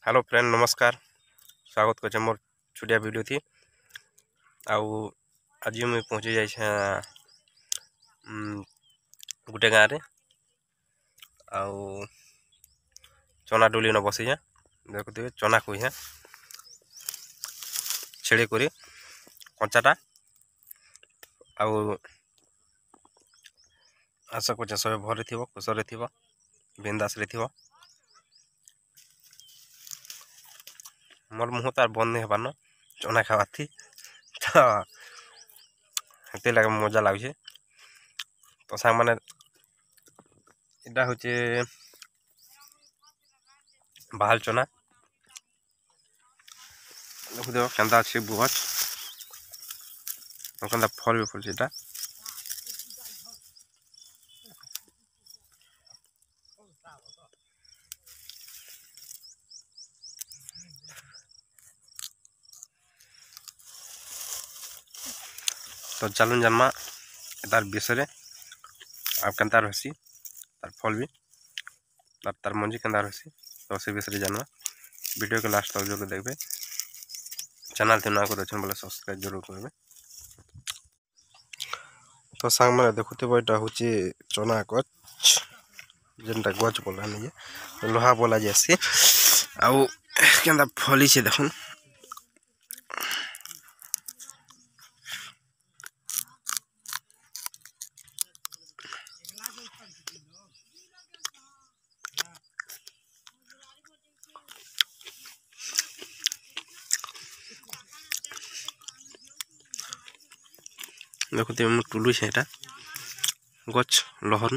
Hello friend नमस्कार स्वागत कर मोर छोटिया वीडियो थी आउ आज मुझे पहुँची जाए गोटे गाँव रे आउ चना डोली न बसी देखुए चना को छेड़े कर कंचाटा आउ आशा कर सब भर थी कुशल थी बिंदास थी मोर मुँह तार बंद नहीं होपार न चना खावा थी तो लगे मजा लगे तो सांग मैंने इटा हूँ बाहर चना देख देव केन्ता अच्छे बुहत केन्ता फल भी फुल इटा तो चलून जन्मा तार विषय आप केन्ता रही तार फल भी तार मंजी केन्ता रही तो से विषय जानवा वीडियो के लास्ट तक जरूर देखबे चैनल थे ना कर बोले सब्सक्राइब जरूर करेंगे। तो सांग मैंने देखुते यहाँ हूँ चना गच जेनटा गच बोला नहीं लोहा बोला जैसे आउ केन्ता फली से देखुन देखते टुलू से गच लहर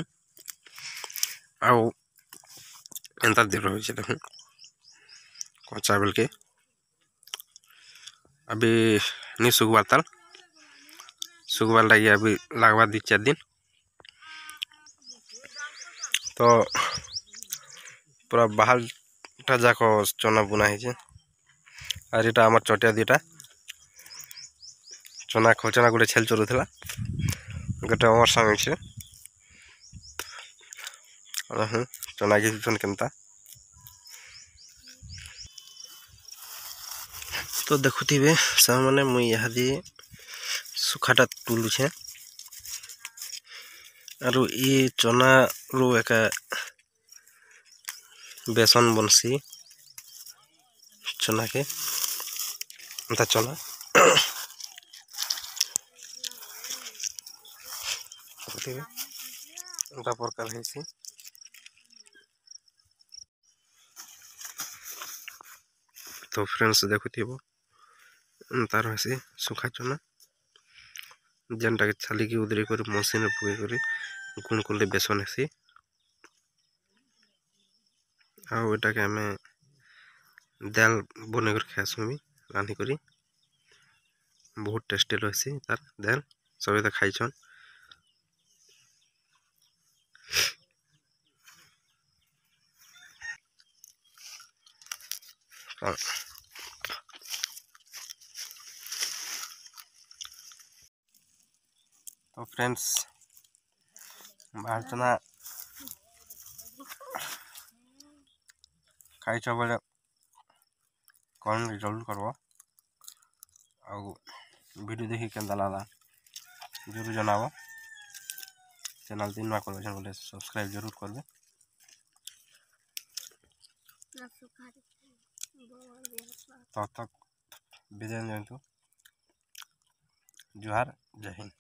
आउ एंता दे रही देख कचा बेल के अभी नहीं सुखबार ताल सुखबार लगे अभी लगवा 2-4 दिन तो पूरा बाहर जाक चना बुना है और यहाँ आम चटिया दीटा चना खोचना गोटे छेल चलूला गोटे अमर संग छे चना घिचुन केन्ता तो देखुवे सामने मुई यहाँ सुखाटा टुलू छे और ये चना रो एक बेसन बनसी चना के चना प्रकार है तो फ्रेंड्स देखुथी तार से सुखा चना जेनटा के छाली की उदरी कर मशीन पुगे कर गुण कले बेसन हेसी आटा के आम दाल बन कर खासू भी रांधि कर बहुत टेस्टी रही तार दाल सब तो खाईछन तो फ्रेंड्स बाहर चना खाई बेले कमेंट जरूर करव वीडियो देखी केन्ता लगा जरूर जनाब चैनल तीन नुआ कर बोले सब्सक्राइब जरूर करबे तब तक विजय जयंतु जोहार जय हिंद।